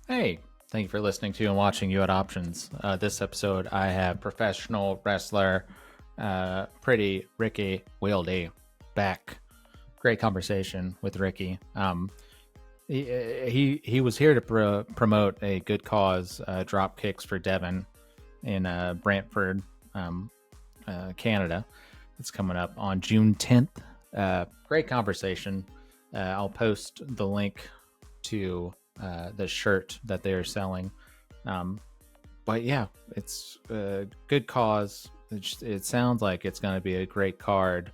Hey, thank you for listening to and watching You Had Options. This episode, I have professional wrestler Pretty Ricky Willdy back. Great conversation with Ricky. He was here to promote a good cause, Dropkicks for Devin in Brantford, Canada. It's coming up on June 10th. Great conversation. I'll post the link to the shirt that they are selling. But yeah, it's a good cause. It sounds like it's going to be a great card.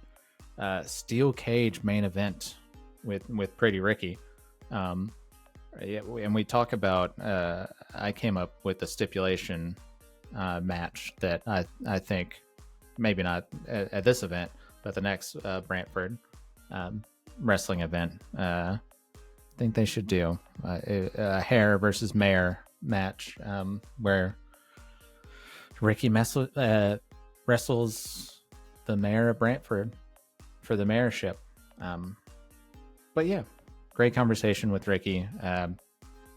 Steel cage main event with Pretty Ricky. Yeah, and we talk about. I came up with the stipulation match that I think maybe not at this event, but the next Brantford wrestling event. Think they should do a hair versus mayor match where Ricky wrestles the mayor of Brantford for the mayorship. But yeah, great conversation with Ricky.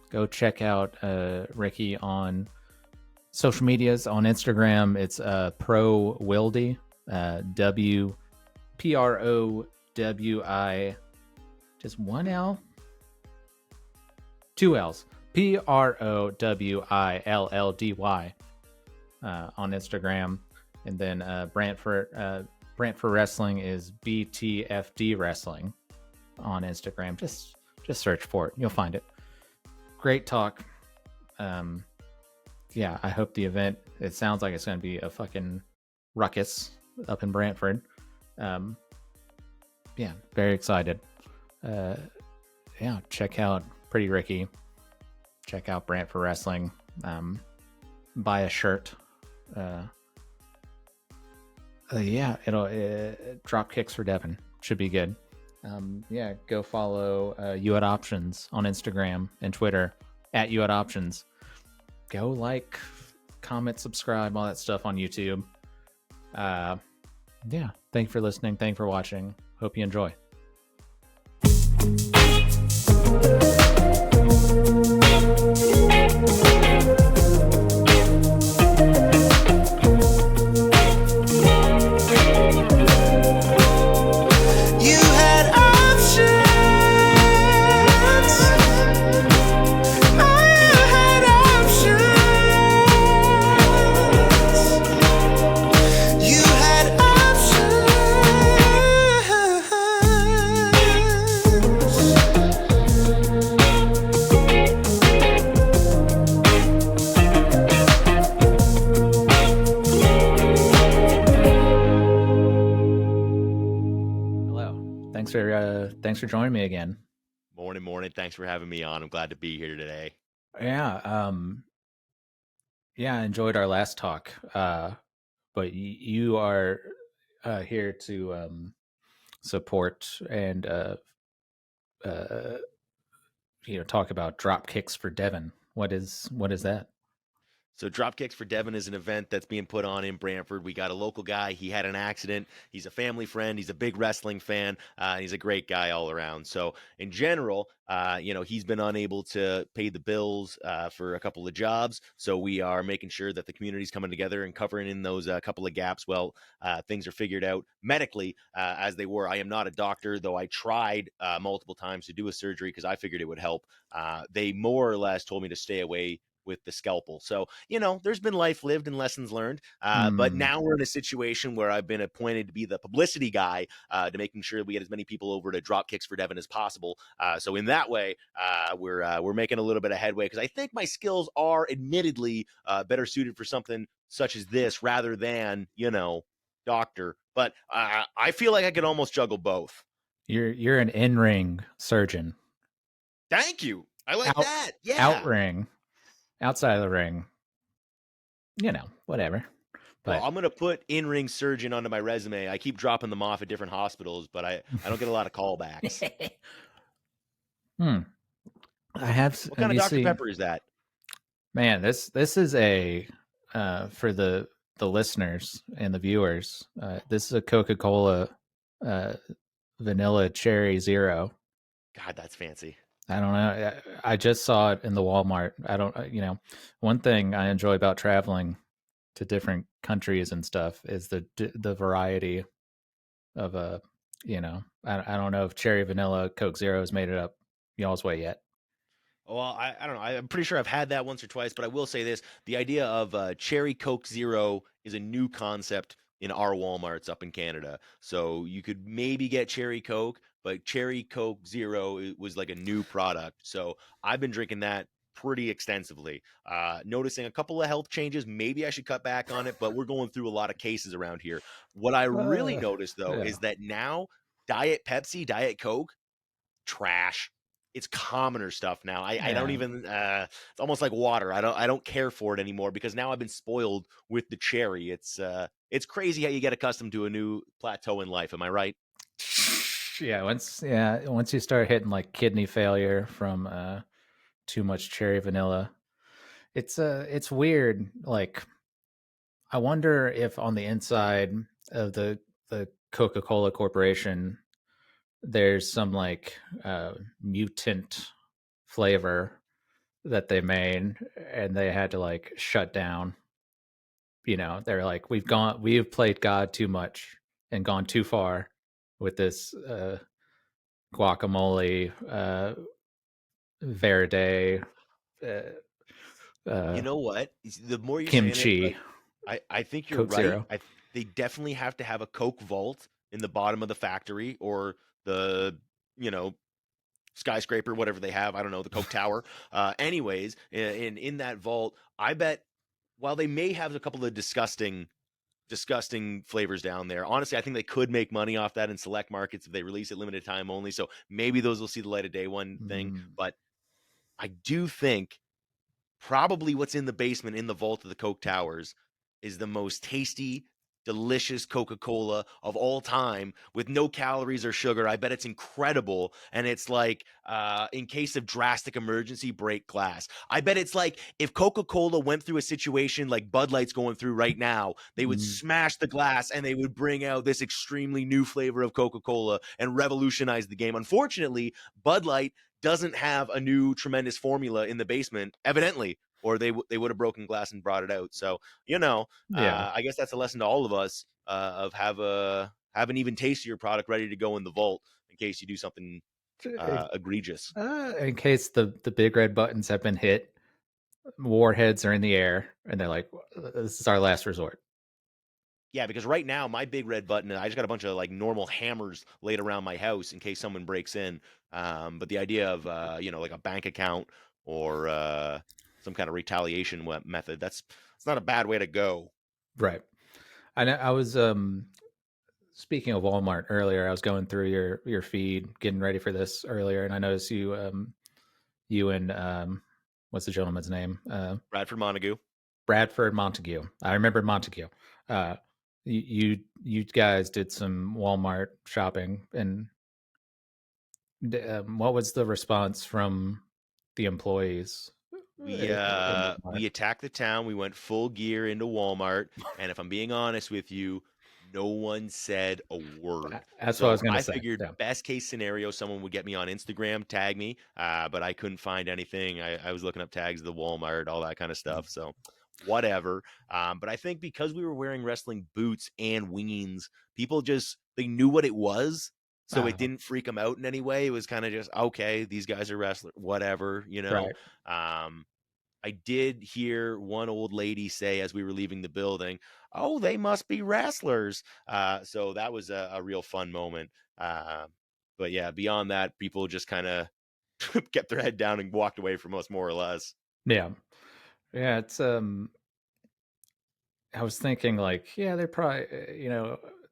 Go check out Ricky on social medias. On Instagram, it's Pro Willdy, WPROWI, just one L. Two L's. PROWILLDY on Instagram. And then Brantford Wrestling is BTFD Wrestling on Instagram. Just search for it. You'll find it. Great talk. Yeah, I hope the event, it sounds like it's going to be a fucking ruckus up in Brantford. Yeah, very excited. Yeah, check out Pretty Ricky. Check out Brantford Wrestling. Buy a shirt. Yeah, it'll Dropkicks for Devin. Should be good. Yeah, go follow You Had Options on Instagram and Twitter at You Had Options. Go like, comment, subscribe, all that stuff on YouTube. Yeah, thank you for listening. Thank you for watching. Hope you enjoy. Thanks for joining me again. Morning. Thanks for having me on. I'm glad to be here today. Yeah. Yeah, I enjoyed our last talk. But you are here to support and talk about drop kicks for Devin. What is that? So Dropkicks for Devin is an event that's being put on in Brantford. We got a local guy. He had an accident. He's a family friend. He's a big wrestling fan. He's a great guy all around. So in general, he's been unable to pay the bills for a couple of jobs. So we are making sure that the community's coming together and covering in those couple of gaps. Well, things are figured out medically as they were. I am not a doctor, though I tried multiple times to do a surgery because I figured it would help. They more or less told me to stay away with the scalpel. So, there's been life lived and lessons learned. But now we're in a situation where I've been appointed to be the publicity guy to making sure we get as many people over to Dropkicks for Devin as possible. So in that way, we're making a little bit of headway because I think my skills are admittedly better suited for something such as this rather than, doctor. But I feel like I could almost juggle both. You're an in-ring surgeon. Thank you. I like that. Yeah. Out-ring. Outside of the ring, whatever. But well, I'm going to put in-ring surgeon onto my resume. I keep dropping them off at different hospitals, but I don't get a lot of callbacks. I have. What kind of Dr. Pepper is that? Man, this is a for the listeners and the viewers. This is a Coca-Cola vanilla cherry zero. God, that's fancy. I don't know. I just saw it in the Walmart. I don't, one thing I enjoy about traveling to different countries and stuff is the variety of I don't know if cherry vanilla Coke Zero has made it up y'all's way yet. Well, I don't know. I'm pretty sure I've had that once or twice, but I will say this: the idea of cherry Coke Zero is a new concept in our WalMarts up in Canada. So you could maybe get cherry Coke, but cherry Coke Zero was like a new product. So I've been drinking that pretty extensively. Noticing a couple of health changes. Maybe I should cut back on it, but we're going through a lot of cases around here. What I really Uh, noticed though yeah, is that now Diet Pepsi, Diet Coke, trash. It's commoner stuff now. I don't yeah. even it's almost like water. I don't care for it anymore because now I've been spoiled with the cherry. It's crazy how you get accustomed to a new plateau in life. Am I right? Once you start hitting like kidney failure from too much cherry vanilla, it's weird. Like I wonder if on the inside of the Coca Cola Corporation, there's some like mutant flavor that they made, and they had to like shut down. They're like, we've played God too much and gone too far with this guacamole, verde, uh, You uh, know what? The more you're saying it, kimchi, like I think you're Coke right. Zero. They definitely have to have a Coke vault in the bottom of the factory or the you know skyscraper, whatever they have. I don't know, the Coke Tower. Anyways, in that vault, I bet while they may have a couple of disgusting flavors down there. Honestly, I think they could make money off that in select markets if they release it limited time only. So maybe those will see the light of day one thing. Mm, But I do think probably what's in the basement in the vault of the Coke Towers is the most tasty, delicious Coca-Cola of all time with no calories or sugar. I bet it's incredible. And it's like, in case of drastic emergency, break glass. I bet it's like if Coca-Cola went through a situation like Bud Light's going through right now, they would mm, smash the glass and they would bring out this extremely new flavor of Coca-Cola and revolutionize the game. Unfortunately, Bud Light doesn't have a new tremendous formula in the basement, evidently, or they would have broken glass and brought it out. So yeah. I guess that's a lesson to all of us of have an even tastier product ready to go in the vault in case you do something egregious. In case the big red buttons have been hit, warheads are in the air, and they're like, "This is our last resort." Yeah, because right now my big red button, I just got a bunch of like normal hammers laid around my house in case someone breaks in. But the idea of like a bank account or some kind of retaliation method, that's it's not a bad way to go. Right. I know. I was speaking of Walmart earlier. I was going through your feed, getting ready for this earlier, and I noticed you and what's the gentleman's name? Bradford Montague. Bradford Montague. I remember Montague. Uh, you guys did some Walmart shopping, and what was the response from the employees in Walmart? We attacked the town. We went full gear into Walmart, and if I'm being honest with you, no one said a word. That's what I was So going to I say. figured Yeah. best case scenario, someone would get me on Instagram, tag me, but I couldn't find anything. I was looking up tags of the Walmart, all that kind of stuff. So whatever. But I think because we were wearing wrestling boots and weens, people just they knew what it was. So it Uh, didn't freak them out in any way. It was kind of just okay. These guys are wrestlers, whatever. right. Um, I did hear one old lady say as we were leaving the building, "Oh, they must be wrestlers." So that was a real fun moment. But yeah, beyond that, people just kind of kept their head down and walked away from us, more or less. Yeah. Yeah. It's I was thinking like, yeah, they're probably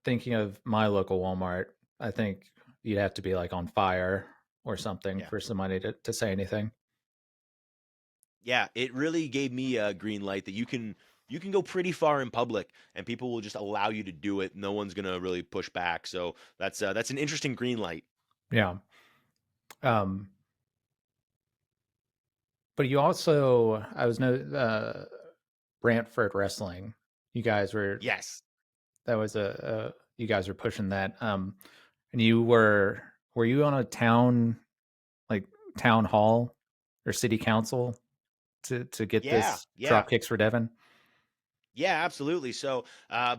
thinking of my local Walmart. I think you'd have to be like on fire or something Yeah, for somebody to say anything. yeah. It really gave me a green light that you can go pretty far in public, and people will just allow you to do it. No one's gonna really push back. So that's an interesting green light. Yeah. Um, but you also, I was no Brantford wrestling. You guys were Yes. that was you guys were pushing that. And were you on a town like town hall or city council to get Yeah, this yeah. Dropkicks for Devin? Yeah, absolutely. So,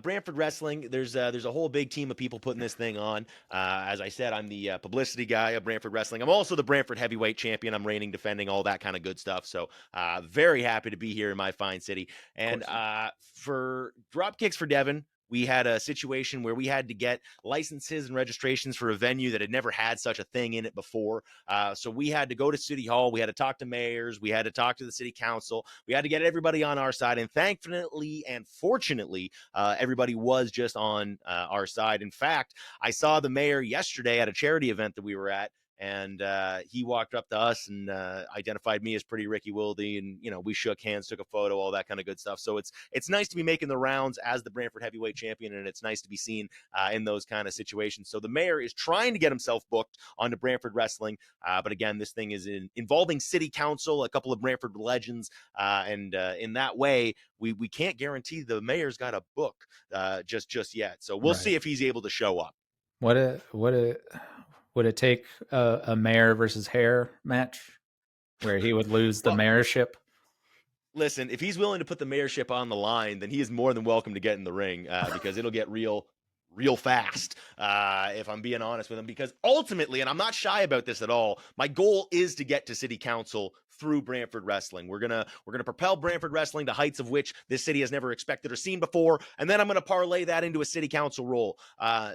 Brantford Wrestling, there's a whole big team of people putting this thing on. As I said, I'm the publicity guy of Brantford Wrestling. I'm also the Brantford heavyweight champion. I'm reigning, defending, all that kind of good stuff. So, very happy to be here in my fine city. Of And course. for Dropkicks for Devon, we had a situation where we had to get licenses and registrations for a venue that had never had such a thing in it before. So we had to go to City Hall. We had to talk to mayors. We had to talk to the city council. We had to get everybody on our side. And thankfully and fortunately, everybody was just on our side. In fact, I saw the mayor yesterday at a charity event that we were at. And he walked up to us and identified me as Pretty Ricky Willdy, and we shook hands, took a photo, all that kind of good stuff. So it's nice to be making the rounds as the Brantford heavyweight champion, and it's nice to be seen in those kind of situations. So the mayor is trying to get himself booked onto Brantford Wrestling. But again, this thing is involving city council, a couple of Brantford legends, and in that way, we can't guarantee the mayor's got a book just yet. So we'll Right. see if he's able to show up. What a would it take a mayor versus hair match where he would lose the Well, mayorship? listen, if he's willing to put the mayorship on the line, then he is more than welcome to get in the ring because it'll get real fast, if I'm being honest with him. Because ultimately, and I'm not shy about this at all, my goal is to get to city council through Brantford Wrestling. We're gonna propel Brantford Wrestling to heights of which this city has never expected or seen before, and then I'm gonna parlay that into a city council role.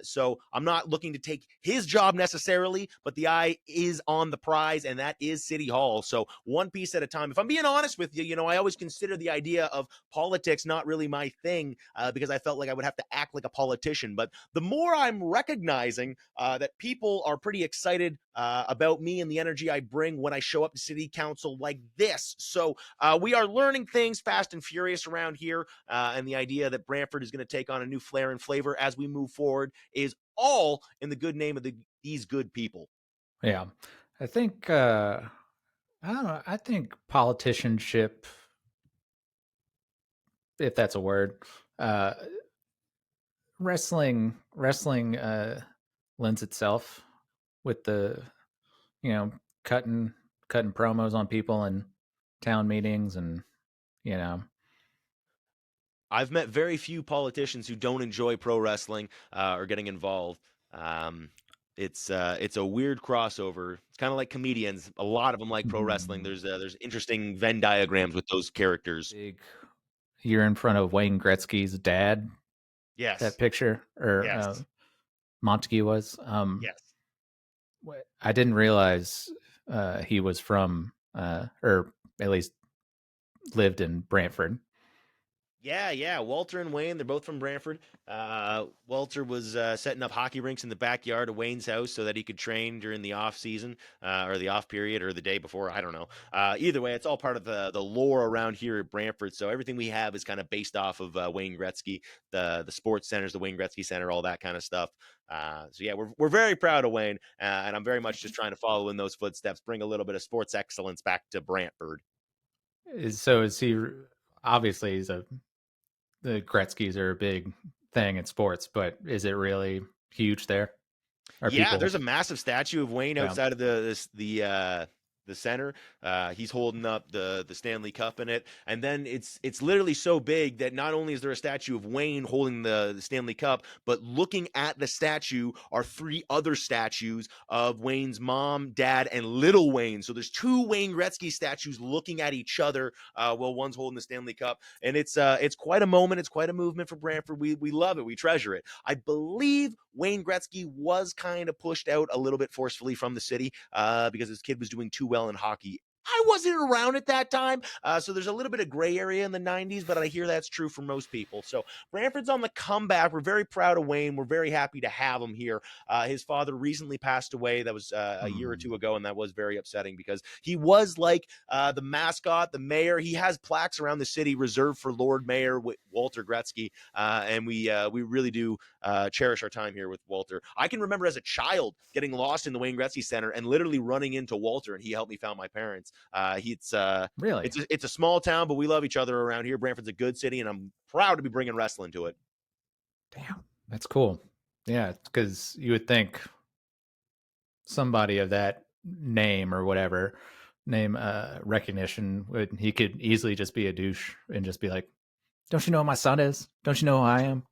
So I'm not looking to take his job necessarily, but the eye is on the prize, and that is City Hall. So one piece at a time. If I'm being honest with you, I always consider the idea of politics not really my thing because I felt like I would have to act like a politician. But the more I'm recognizing that people are pretty excited about me and the energy I bring when I show up to city council like this. So we are learning things fast and furious around here. And the idea that Brantford is going to take on a new flair and flavor as we move forward is all in the good name of these good people. Yeah. I think I don't know, I think politicianship, if that's a word, uh wrestling lends itself with the, you know, cutting cutting promos on people in town meetings and, you know, I've met very few politicians who don't enjoy pro wrestling or getting involved. Um, it's a weird crossover. It's kind of like comedians. A lot of them like pro wrestling. mm, There's interesting Venn diagrams with those characters. big, you're in front of Wayne Gretzky's dad, that Yes, picture, or yes, Montague was. yes. I didn't realize he was from, or at least lived in Brantford. Yeah, yeah. Walter and Wayne, they're both from Brantford. Walter was setting up hockey rinks in the backyard of Wayne's house so that he could train during the off season or the off period or the day before. I don't know. Either way, it's all part of the lore around here at Brantford. So everything we have is kind of based off of Wayne Gretzky, the sports centers, the Wayne Gretzky Center, all that kind of stuff. So yeah, we're very proud of Wayne, and I'm very much just trying to follow in those footsteps, bring a little bit of sports excellence back to Brantford. So is he? Obviously, the Gretzky's are a big thing in sports, but is it really huge there? Are Yeah, people? there's a massive statue of Wayne Yeah. outside of the center. He's holding up the Stanley Cup in it, and then it's literally so big that not only is there a statue of Wayne holding the Stanley Cup, but looking at the statue are three other statues of Wayne's mom, dad, and little Wayne. So there's two Wayne Gretzky statues looking at each other while one's holding the Stanley Cup, and it's quite a moment. It's quite a movement for Brantford. We love it. We treasure it. I believe Wayne Gretzky was kind of pushed out a little bit forcefully from the city because his kid was doing too well in hockey. I wasn't around at that time, so there's a little bit of gray area in the 90s, but I hear that's true for most people. So Brantford's on the comeback. We're very proud of Wayne. We're very happy to have him here. His father recently passed away. That was a year or Hmm. two ago, and that was very upsetting because he was like the mascot, the mayor. He has plaques around the city reserved for Lord Mayor Walter Gretzky, and we really do cherish our time here with Walter. I can remember as a child getting lost in the Wayne Gretzky Center and literally running into Walter, and he helped me found my parents. Really? It's a small town, but we love each other around here. Brantford's a good city, and I'm proud to be bringing wrestling to it. Damn, that's cool. Yeah, because you would think somebody of that name or whatever, name recognition, he could easily just be a douche and just be like, "Don't you know who my son is? Don't you know who I True. am?"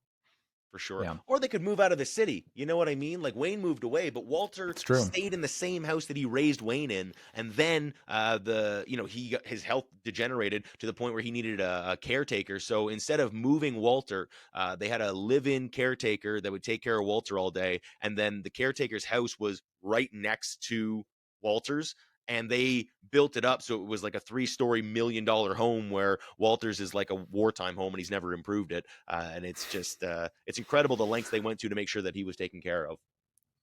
For sure. Yeah, Or they could move out of the city. You know what I mean? Like Wayne moved away, but Walter it's true. stayed in the same house that he raised Wayne in. And then he got, his health degenerated to the point where he needed a caretaker. So instead of moving Walter, they had a live-in caretaker that would take care of Walter all day. And then the caretaker's house was right next to Walter's, and they built it up so it was like a 3-story $1 million home where Walter's is like a wartime home and he's never improved it. And it's just it's incredible the lengths they went to make sure that he was taken care of.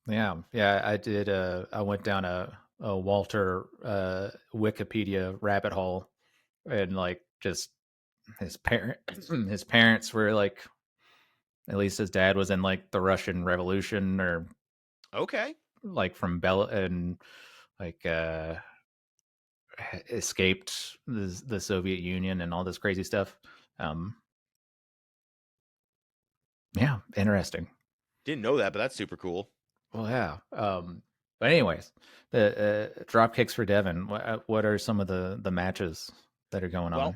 Yeah, yeah. I did. I went down a Walter Wikipedia rabbit hole, and like just his parent, his parents were like, at least his dad was in like the Russian Revolution, or Okay. like from Bella, and like escaped the Soviet Union and all this crazy stuff. Um, yeah, interesting. Didn't know that, but that's super cool. Well, yeah. But anyways, the drop kicks for Devin. What are some of the matches that are going on? Well,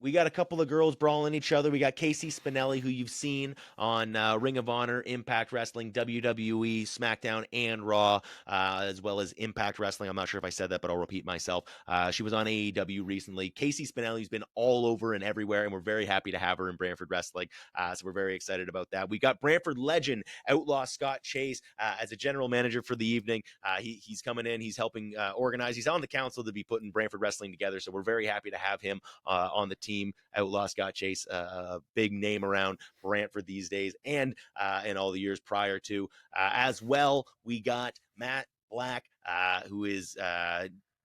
we got a couple of girls brawling each other. We got Casey Spinelli, who you've seen on Ring of Honor, Impact Wrestling, WWE, SmackDown, and Raw, as well as Impact Wrestling. I'm not sure if I said that, but I'll repeat myself. She was on AEW recently. Casey Spinelli's been all over and everywhere, and we're very happy to have her in Brantford Wrestling. So we're very excited about that. We got Brantford legend Outlaw Scott Chase as a general manager for the evening. He's coming in. He's helping organize. He's on the council to be putting Brantford Wrestling together. So we're very happy to have him on the team. Outlaw Scott Chase, a big name around Brantford these days, and in all the years prior to. As well, we got Matt Black, who is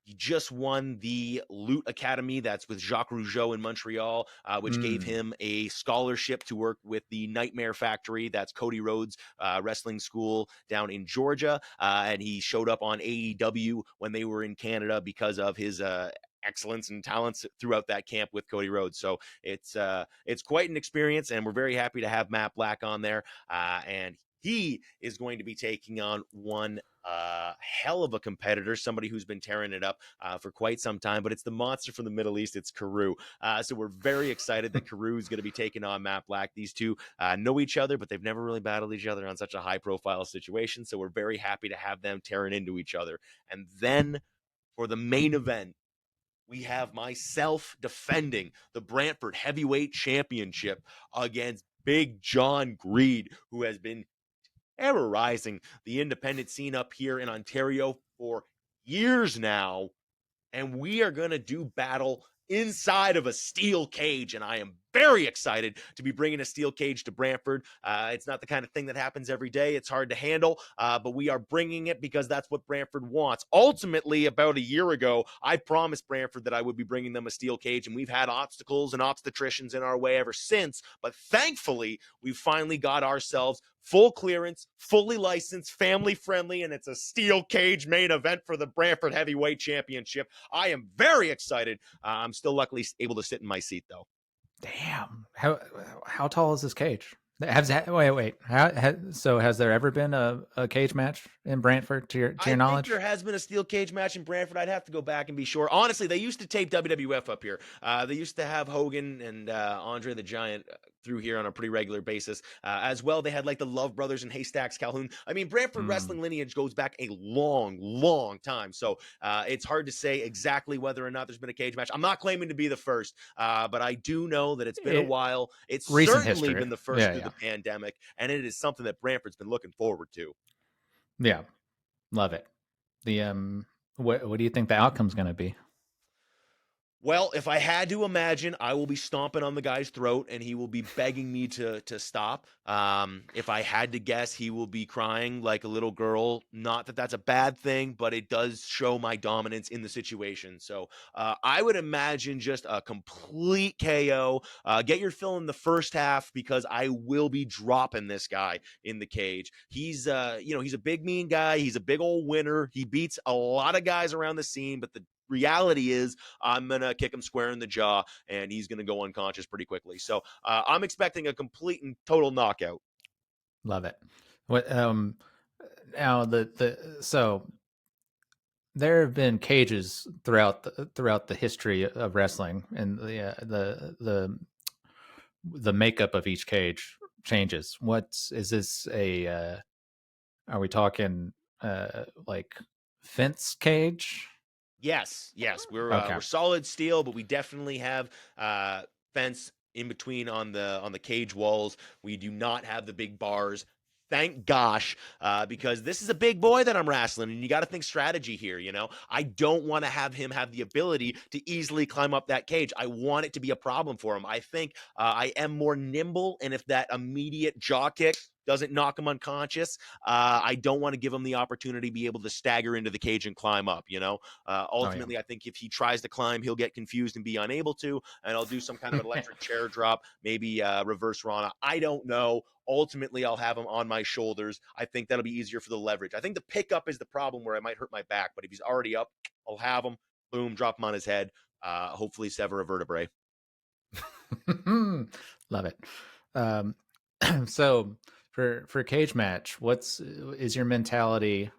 he just won the Loot Academy. That's with Jacques Rougeau in Montreal, which gave Mm. him a scholarship to work with the Nightmare Factory. That's Cody Rhodes' wrestling school down in Georgia. And he showed up on AEW when they were in Canada because of his excellence and talents throughout that camp with Cody Rhodes. So it's quite an experience, and we're very happy to have Matt Black on there. And he is going to be taking on one hell of a competitor, somebody who's been tearing it up for quite some time, but it's the monster from the Middle East. It's Carew. So we're very excited that Carew is going to be taking on Matt Black. These two know each other, but they've never really battled each other on such a high profile situation. So we're very happy to have them tearing into each other. And then for the main event, we have myself defending the Brantford Heavyweight Championship against Big John Greed, who has been terrorizing the independent scene up here in Ontario for years now, and we are going to do battle inside of a steel cage. And I am very excited to be bringing a steel cage to Brantford. It's not the kind of thing that happens every day. It's hard to handle, but we are bringing it because that's what Brantford wants. Ultimately, about a year ago, I promised Brantford that I would be bringing them a steel cage, and we've had obstacles and obstetricians in our way ever since. But thankfully, we finally got ourselves full clearance, fully licensed, family friendly, and it's a steel cage main event for the Brantford Heavyweight Championship. I am very excited. I'm still luckily able to sit in my seat, though. Damn. How tall is this cage? Wait. So has there ever been a cage match in Brantford to I your think there knowledge? has been a steel cage match in Brantford. I'd have to go back and be sure. Honestly, they used to tape WWF up here. They used to have Hogan and Andre the Giant through here on a pretty regular basis. As well, they had like the Love Brothers and Haystacks Calhoun. I mean, Brantford Mm. wrestling lineage goes back a long, long time. So it's hard to say exactly whether or not there's been a cage match. I'm not claiming to be the first, but I do know that it's been a It, while. It's recent certainly history. been the first Yeah, through yeah, the pandemic, and it is something that Brantford's been looking forward to. yeah. Love it. The what do you think the outcome's going to be? Well, if I had to imagine, I will be stomping on the guy's throat and he will be begging me to stop. If I had to guess, he will be crying like a little girl. Not that that's a bad thing, but it does show my dominance in the situation. So I would imagine just a complete KO. Get your fill in the first half because I will be dropping this guy in the cage. He's a big mean guy. He's a big old winner. He beats a lot of guys around the scene, but the reality is I'm going to kick him square in the jaw and he's going to go unconscious pretty quickly. So I'm expecting a complete and total knockout. Love it. What now the so there have been cages throughout the history of wrestling, and the makeup of each cage changes. What's is this a? Are we talking like fence cage? Yes, Okay. we're solid steel, but we definitely have fence in between on the cage walls. We do not have the big bars. Thank gosh, because this is a big boy that I'm wrestling, and you got to think strategy here. You know, I don't want to have him have the ability to easily climb up that cage. I want it to be a problem for him. I think I am more nimble, and if that immediate jaw kick doesn't knock him unconscious, I don't want to give him the opportunity to be able to stagger into the cage and climb up. You know, Oh yeah. ultimately, I think if he tries to climb, he'll get confused and be unable to, and I'll do some kind of electric chair drop, maybe reverse Rana. I don't know. Ultimately, I'll have him on my shoulders. I think that'll be easier for the leverage. I think the pickup is the problem where I might hurt my back, but if he's already up, I'll have him. Boom, drop him on his head. Hopefully, sever a vertebrae. Love it. Um, so for cage match, what's is your mentality?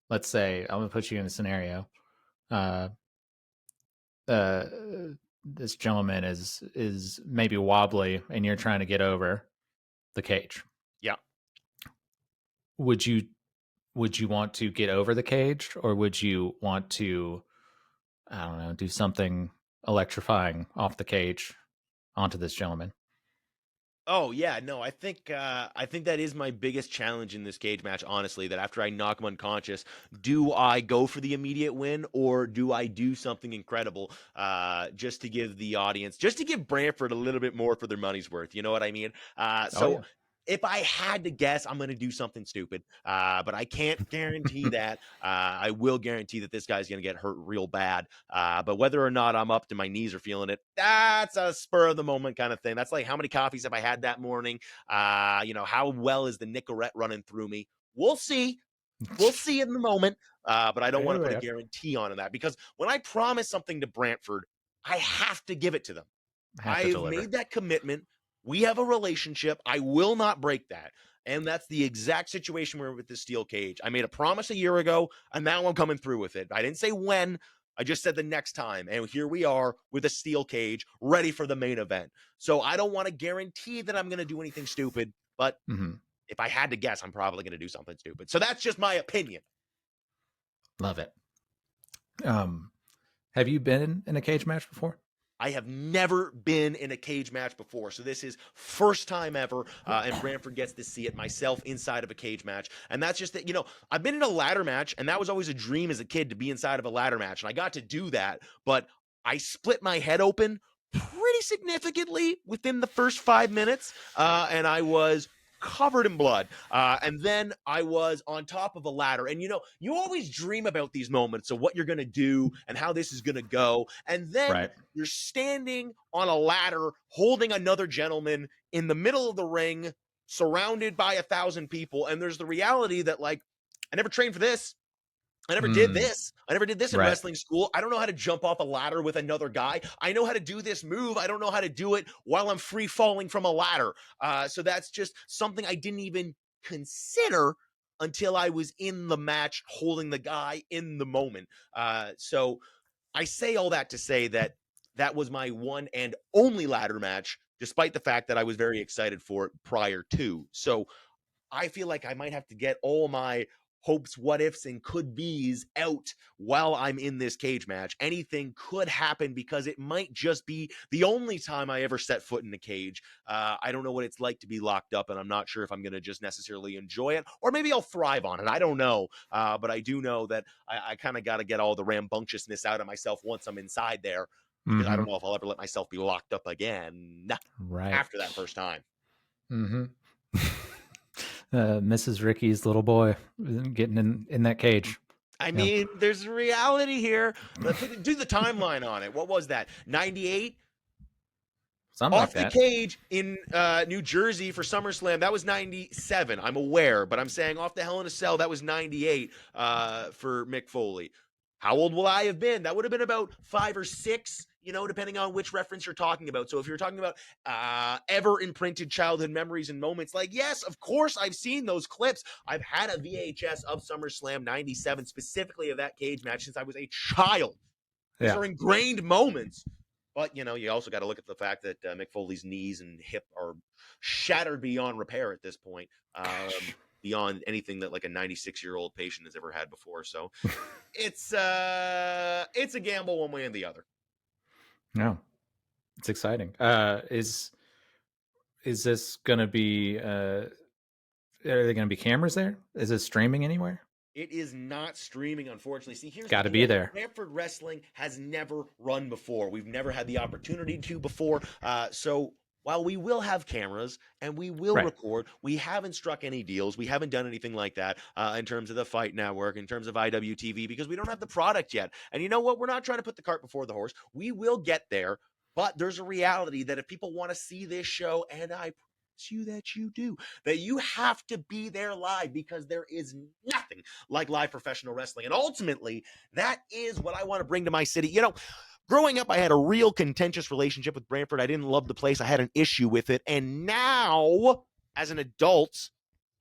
Let's say I'm gonna put you in a scenario. Uh, uh, this gentleman is maybe wobbly, and you're trying to get over the cage. Yeah. Would you want to get over the cage, or would you want to, I don't know, do something electrifying off the cage onto this gentleman? Oh yeah, no, I think that is my biggest challenge in this cage match, honestly, that after I knock him unconscious, do I go for the immediate win or do I do something incredible just to give the audience, just to give Brantford a little bit more for their money's worth, you know what I mean? Oh So yeah. if I had to guess, I'm going to do something stupid, but I can't guarantee that. I will guarantee that this guy's going to get hurt real bad. But whether or not I'm up to my knees or feeling it, that's a spur of the moment kind of thing. That's like how many coffees have I had that morning? You know, how well is the Nicorette running through me? We'll see. We'll see in the moment. But I don't want to Oh put a yeah. guarantee on that because when I promise something to Brantford, I have to give it to them. Have to I've deliver. made that commitment. We have a relationship. I will not break that. And that's the exact situation we're with the steel cage. I made a promise a year ago, and now I'm coming through with it. I didn't say when, I just said the next time. And here we are with a steel cage ready for the main event. So I don't want to guarantee that I'm going to do anything stupid, but Hmm. if I had to guess, I'm probably going to do something stupid. So that's just my opinion. Love it. Um, have you been in a cage match before? I have never been in a cage match before. So this is first time ever. And Brantford gets to see it myself inside of a cage match. And that's just that, you know, I've been in a ladder match, and that was always a dream as a kid to be inside of a ladder match. And I got to do that, but I split my head open pretty significantly within the first 5 minutes. And I was covered in blood. And then I was on top of a ladder. And, you know, you always dream about these moments of what you're going to do and how this is going to go. And then Right. you're standing on a ladder holding another gentleman in the middle of the ring, surrounded by 1,000 people. And there's the reality that, like, I never trained for this. I never did Mm, this. I never did this in right. wrestling school. I don't know how to jump off a ladder with another guy. I know how to do this move. I don't know how to do it while I'm free falling from a ladder. So that's just something I didn't even consider until I was in the match holding the guy in the moment. So I say all that to say that that was my one and only ladder match, despite the fact that I was very excited for it prior to. So I feel like I might have to get all my hopes, what ifs, and could be's out while I'm in this cage match. Anything could happen because it might just be the only time I ever set foot in the cage. I don't know what it's like to be locked up, and I'm not sure if I'm going to just necessarily enjoy it or maybe I'll thrive on it. I don't know. But I do know that I kind of got to get all the rambunctiousness out of myself once I'm inside there because I Hmm. don't know if I'll ever let myself be locked up again Right. after that first time. Hmm. Mrs. Ricky's little boy getting in that cage. I Yep. mean, there's a reality here. Do the timeline on it. What was that? 98 Something like off the that. cage in New Jersey for SummerSlam. That was 97. I'm aware, but I'm saying off the Hell in a Cell, that was 98 for Mick Foley. How old will I have been? That would have been about 5 or 6. depending on which reference you're talking about. So if you're talking about ever imprinted childhood memories and moments, like, yes, of course, I've seen those clips. I've had a VHS of SummerSlam 97, specifically of that cage match, since I was a child. These Yeah. are ingrained moments. But, you also got to look at the fact that Mick Foley's knees and hip are shattered beyond repair at this point, Gosh. beyond anything that like a 96-year-old patient has ever had before. So it's a gamble one way and the other. No, it's exciting. Is this gonna be? Are there gonna be cameras there? Is this streaming anywhere? It is not streaming, unfortunately. See, here's the Got to be deal. there. Brantford Wrestling has never run before. We've never had the opportunity to before. So while we will have cameras and we will Right. record, we haven't struck any deals. We haven't done anything like that in terms of the Fight Network, in terms of IWTV, because we don't have the product yet. And you know what? We're not trying to put the cart before the horse. We will get there. But there's a reality that if people want to see this show, and I promise you that you do, that you have to be there live, because there is nothing like live professional wrestling. And ultimately, that is what I want to bring to my city. Growing up, I had a real contentious relationship with Brantford. I didn't love the place. I had an issue with it. And now, as an adult,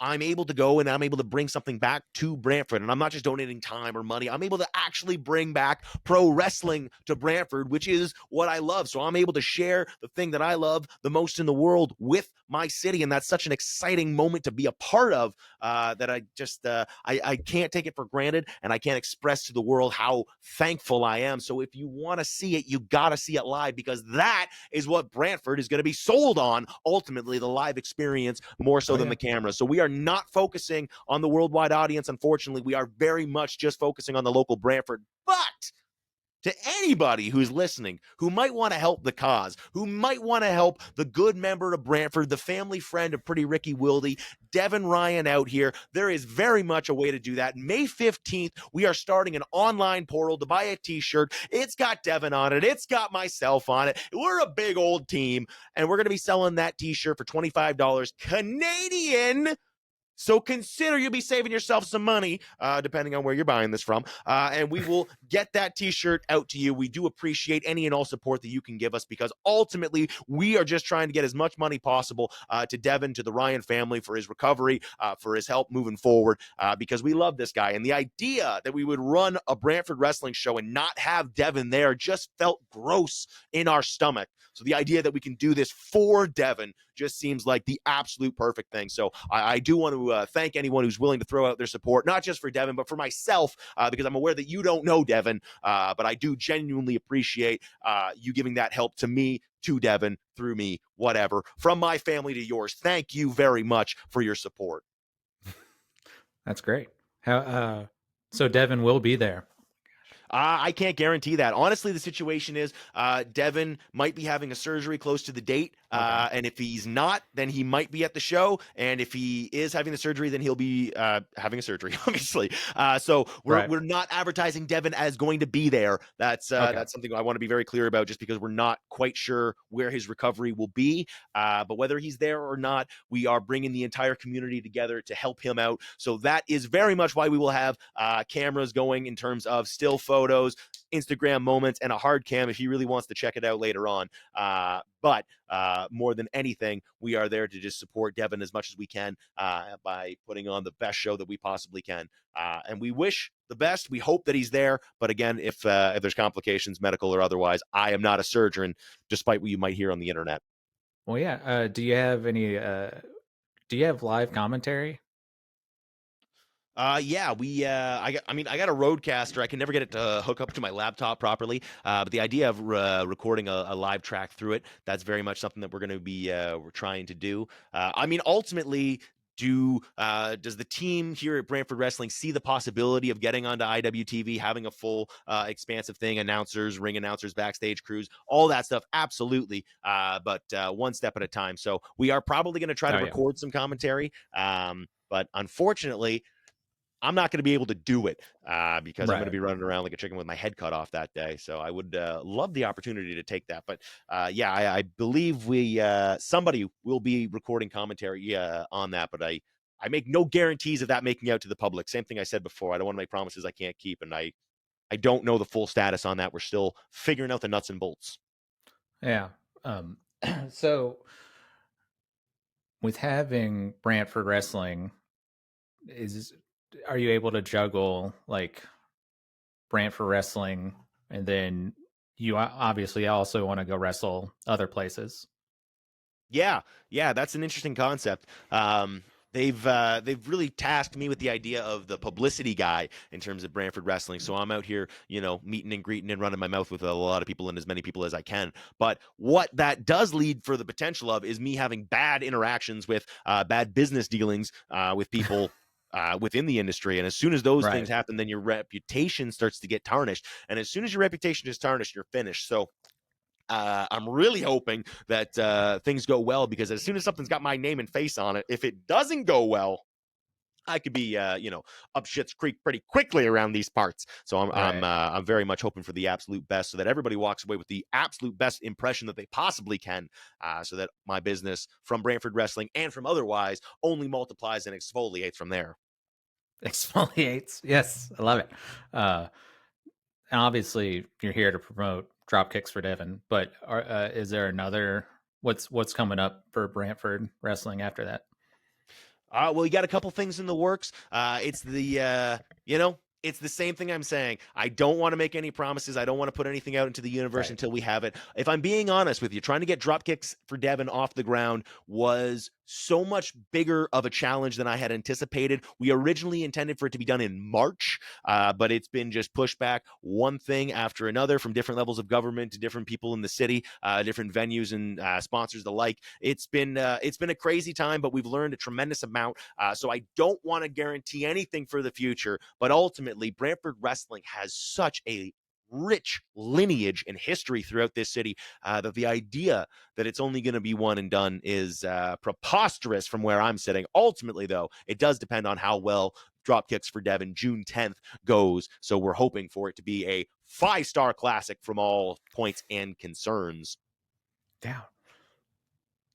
I'm able to go and I'm able to bring something back to Brantford. And I'm not just donating time or money. I'm able to actually bring back pro wrestling to Brantford, which is what I love. So I'm able to share the thing that I love the most in the world with my city. And that's such an exciting moment to be a part of, that I just, I can't take it for granted. And I can't express to the world how thankful I am. So if you want to see it, you got to see it live, because that is what Brantford is going to be sold on. Ultimately, the live experience more so than the camera. So we are not focusing on the worldwide audience. Unfortunately, we are very much just focusing on the local Brantford. But to anybody who's listening, who might want to help the cause, who might want to help the good member of Brantford, the family friend of Pretty Ricky Willdy, Devin Ryan out here, there is very much a way to do that. May 15th, we are starting an online portal to buy a t-shirt. It's got Devin on it. It's got myself on it. We're a big old team, and we're going to be selling that t-shirt for $25 Canadian. So consider you'll be saving yourself some money, depending on where you're buying this from. And we will get that t-shirt out to you. We do appreciate any and all support that you can give us, because ultimately we are just trying to get as much money possible to Devin, to the Ryan family, for his recovery, for his help moving forward, because we love this guy. And the idea that we would run a Brantford wrestling show and not have Devin there just felt gross in our stomach. So the idea that we can do this for Devin just seems like the absolute perfect thing. So I do want to thank anyone who's willing to throw out their support, not just for Devin, but for myself, because I'm aware that you don't know Devin, but I do genuinely appreciate you giving that help to me, to Devin, through me, whatever, from my family to yours. Thank you very much for your support. That's great. So Devin will be there. I can't guarantee that. Honestly, the situation is Devin might be having a surgery close to the date. Okay. And if he's not, then he might be at the show. And if he is having the surgery, then he'll be having a surgery, obviously. So we're not advertising Devin as going to be there. That's something I want to be very clear about, just because we're not quite sure where his recovery will be. But whether he's there or not, we are bringing the entire community together to help him out. So that is very much why we will have cameras going in terms of still photos, Instagram moments, and a hard cam if he really wants to check it out later on. But more than anything, we are there to just support Devin as much as we can by putting on the best show that we possibly can. And we wish the best. We hope that he's there. But again, if there's complications, medical or otherwise, I am not a surgeon, despite what you might hear on the internet. Well, yeah. Do you have any? Do you have live commentary? Yeah, I got a Roadcaster. I can never get it to hook up to my laptop properly. But the idea of recording a live track through it, that's very much something that we're going to be we're trying to do. Ultimately, does the team here at Brantford Wrestling see the possibility of getting onto IWTV, having a full expansive thing, announcers, ring announcers, backstage crews, all that stuff? Absolutely. But one step at a time. So we are probably going to try to record some commentary. But unfortunately, I'm not going to be able to do it because I'm going to be running around like a chicken with my head cut off that day. So I would love the opportunity to take that. But I believe somebody will be recording commentary on that. But I make no guarantees of that making out to the public. Same thing I said before. I don't want to make promises I can't keep. And I I don't know the full status on that. We're still figuring out the nuts and bolts. Yeah. So with having Brantford wrestling, is are you able to juggle like Brantford wrestling and then you obviously also want to go wrestle other places? Yeah, yeah, that's an interesting concept. They've really tasked me with the idea of the publicity guy in terms of Brantford wrestling. So I'm out here, meeting and greeting and running my mouth with a lot of people and as many people as I can. But what that does lead for the potential of is me having bad interactions with bad business dealings with people. Within the industry. And as soon as those things Right. happen, then your reputation starts to get tarnished. And as soon as your reputation is tarnished, you're finished. So I'm really hoping that things go well because as soon as something's got my name and face on it, if it doesn't go well, I could be, up shit's creek pretty quickly around these parts. So Right. I'm very much hoping for the absolute best, so that everybody walks away with the absolute best impression that they possibly can, so that my business from Brantford Wrestling and from otherwise only multiplies and exfoliates from there. Exfoliates. Yes, I love it. Uh, and obviously, you're here to promote Dropkicks for Devin, but is there another? What's coming up for Brantford wrestling after that? Well, you got a couple things in the works. It's the same thing I'm saying. I don't want to make any promises. I don't want to put anything out into the universe Right. until we have it. If I'm being honest with you, trying to get Dropkicks for Devin off the ground was so much bigger of a challenge than I had anticipated. We originally intended for it to be done in March, but it's been just pushed back one thing after another from different levels of government to different people in the city, different venues and sponsors alike. It's been a crazy time, but we've learned a tremendous amount. So I don't want to guarantee anything for the future, but ultimately, Brantford wrestling has such a rich lineage and history throughout this city that the idea that it's only going to be one and done is preposterous from where I'm sitting. Ultimately, though, it does depend on how well Dropkicks for Devin June 10th goes. So we're hoping for it to be a 5-star classic from all points and concerns. Yeah.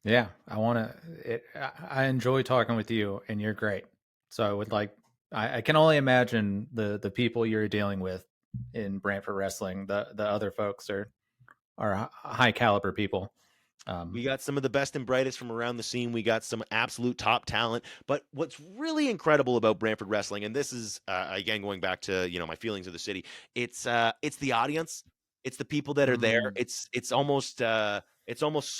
Yeah. I want to. I enjoy talking with you, and you're great. So I would like. I can only imagine the people you're dealing with in Brantford wrestling. The other folks are high caliber people. Um, We got some of the best and brightest from around the scene. We got some absolute top talent. But what's really incredible about Brantford wrestling, and this is again going back to my feelings of the city, it's the audience, it's the people that are there. mm, It's almost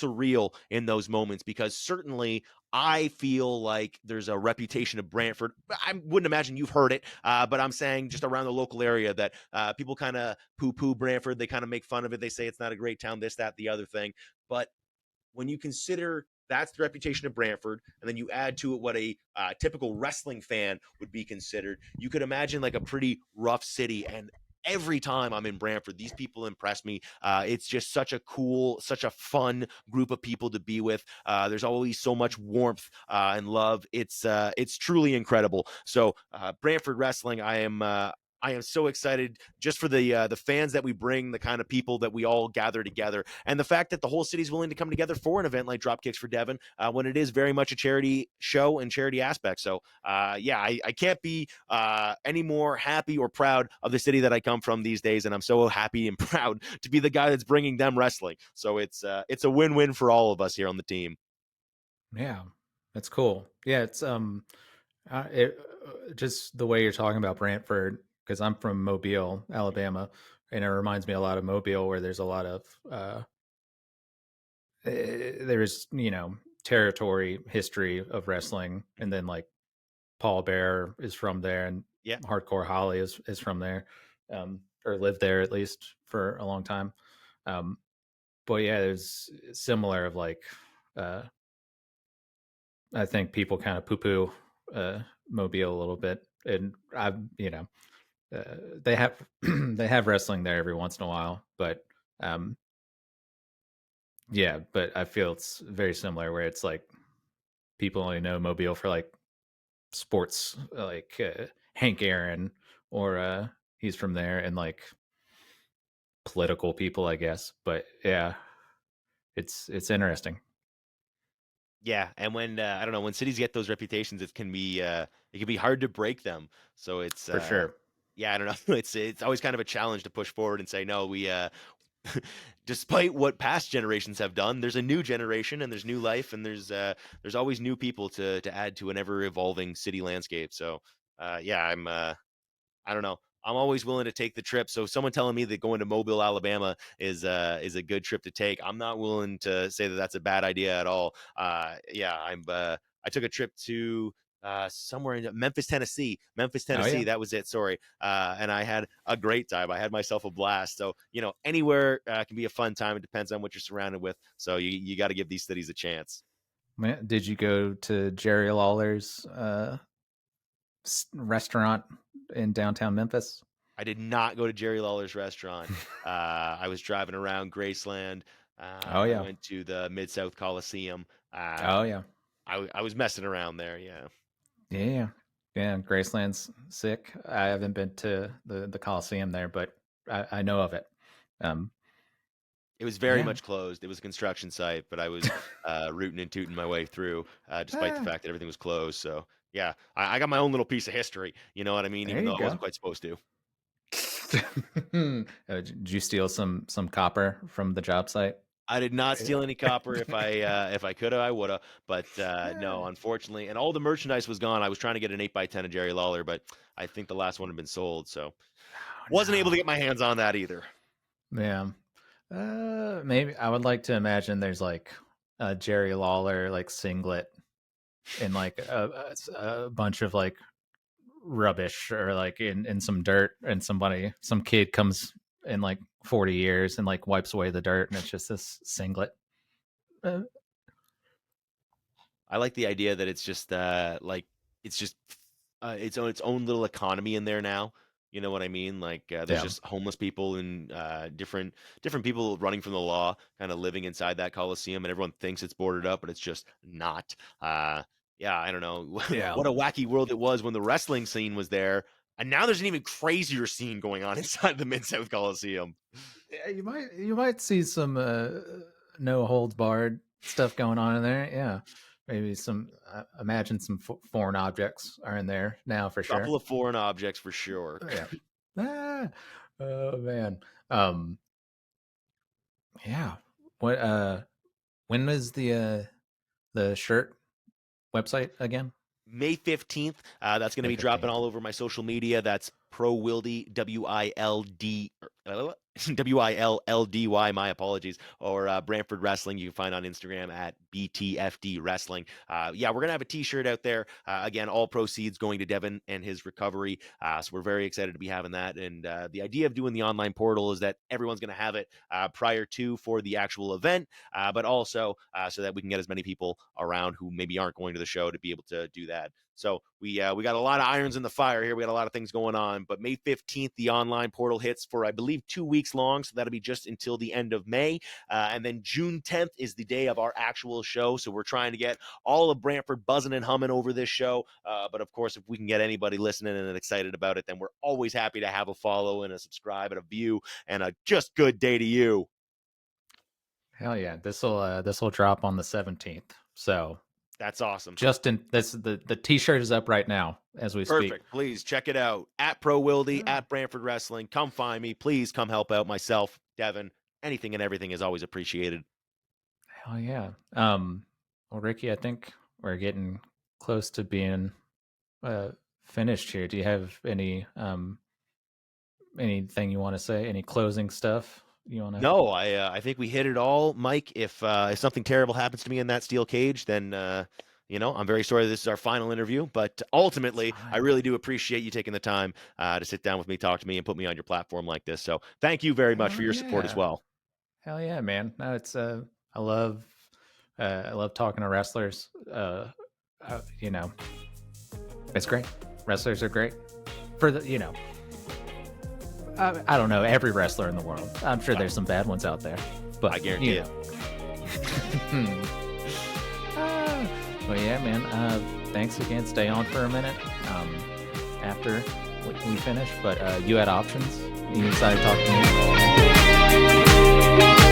surreal in those moments because certainly I feel like there's a reputation of Brantford. I wouldn't imagine you've heard it, but I'm saying just around the local area that people kind of poo poo Brantford. They kind of make fun of it. They say it's not a great town, this, that, the other thing. But when you consider that's the reputation of Brantford, and then you add to it what a typical wrestling fan would be considered, you could imagine like a pretty rough city. And every time I'm in Brantford, these people impress me. It's just such a cool, such a fun group of people to be with. There's always so much warmth and love. It's truly incredible. So Brantford wrestling, I am so excited just for the fans that we bring, the kind of people that we all gather together, and the fact that the whole city's willing to come together for an event like Dropkicks for Devin when it is very much a charity show and charity aspect. So, yeah, I can't be any more happy or proud of the city that I come from these days, and I'm so happy and proud to be the guy that's bringing them wrestling. So it's a win-win for all of us here on the team. yeah, that's cool. Yeah, it's it just the way you're talking about Brantford because I'm from Mobile, Alabama, and it reminds me a lot of Mobile where there's a lot of there's territory history of wrestling, and then like Paul Bear is from there, and Yeah. Hardcore Holly is from there, or lived there at least for a long time. Um, but yeah, there's similar of like I think people kind of poo poo Mobile a little bit, and they have they have wrestling there every once in a while, but um, yeah, but I feel it's very similar where it's like people only know Mobile for like sports, like Hank Aaron, or he's from there, and like political people, I guess. But yeah, it's interesting Yeah, and when I don't know when cities get those reputations, it can be hard to break them. So it's for sure. Yeah, I don't know. It's always kind of a challenge to push forward and say no. We despite what past generations have done, there's a new generation and there's new life and there's always new people to add to an ever evolving city landscape. So yeah, I don't know. I'm always willing to take the trip. So someone telling me that going to Mobile, Alabama is a good trip to take, I'm not willing to say that that's a bad idea at all. Yeah, I took a trip to somewhere in Memphis, Tennessee. Memphis, Oh yeah. Tennessee. That was it. Sorry. And I had a great time. I had myself a blast. So, anywhere can be a fun time. It depends on what you're surrounded with. So you got to give these cities a chance. Did you go to Jerry Lawler's restaurant in downtown Memphis? I did not go to Jerry Lawler's restaurant. I was driving around Graceland. Oh I yeah. went to the Mid-South Coliseum. Oh yeah. I was messing around there. Yeah. Yeah. Yeah. Graceland's sick. I haven't been to the Coliseum there, but I know of it. Um, It was very yeah. much closed. It was a construction site, but I was rooting and tooting my way through, despite the fact that everything was closed. So yeah, I got my own little piece of history. You know what I mean? There Even you though I go. wasn't quite supposed to. Did you steal some copper from the job site? I did not steal any copper. If I could have, I would have. But no, unfortunately, and all the merchandise was gone. I was trying to get an 8x10 of Jerry Lawler, but I think the last one had been sold, so Oh wasn't able to no. get my hands on that either. Yeah. Maybe I would like to imagine there's like a Jerry Lawler like singlet in like a bunch of like rubbish or like in some dirt, and some kid comes in like 40 years and like wipes away the dirt, and it's just this singlet. Uh, I like the idea that it's just like it's just its own little economy in there now. You know what I mean? Like there's yeah. just homeless people and different people running from the law, kind of living inside that Coliseum, and everyone thinks it's boarded up, but it's just not. Yeah, I don't know Yeah. what a wacky world it was when the wrestling scene was there, and now there's an even crazier scene going on inside the Mid South Coliseum. Yeah, you might see some no holds barred stuff going on in there. Yeah, maybe some. Imagine some foreign objects are in there now for sure. Couple of foreign objects for sure. Yeah. Ah, oh man. Yeah. What? When is the shirt website again? May 15th. That's going to May be dropping 15th. all over my social media. That's Pro Wildy, WILLDY, my apologies, or Brantford Wrestling. You can find on Instagram at BTFD Wrestling. Yeah, we're going to have a t-shirt out there. Again, all proceeds going to Devin and his recovery. So we're very excited to be having that. And the idea of doing the online portal is that everyone's going to have it prior to for the actual event, but also so that we can get as many people around who maybe aren't going to the show to be able to do that. So we got a lot of irons in the fire here. We got a lot of things going on. But May 15th, the online portal hits for, I believe, 2 weeks long. So that'll be just until the end of May. And then June 10th is the day of our actual show. So we're trying to get all of Brantford buzzing and humming over this show. But of course, if we can get anybody listening and excited about it, then we're always happy to have a follow and a subscribe and a view and a just good day to you. Hell yeah! This will drop on the 17th. So that's awesome. Justin, the t-shirt is up right now as we speak. Perfect. Please check it out at Pro Wildy, at Brantford Wrestling. Come find me. Please come help out myself, Devin. Anything and everything is always appreciated. Hell yeah. Well, Ricky, I think we're getting close to being finished here. Do you have anything you want to say? Any closing stuff you want to? No, I think we hit it all, Mike. If something terrible happens to me in that steel cage, then I'm very sorry this is our final interview. But ultimately, I really do appreciate you taking the time to sit down with me, talk to me, and put me on your platform like this. So thank you very much for your support as well. Hell yeah, man! No, it's I love talking to wrestlers. It's great. Wrestlers are great for the I don't know every wrestler in the world. I'm sure there's some bad ones out there, but I guarantee it. Well, yeah, man. Thanks again. Stay on for a minute after we finish. But you had options. You decided to talk to me.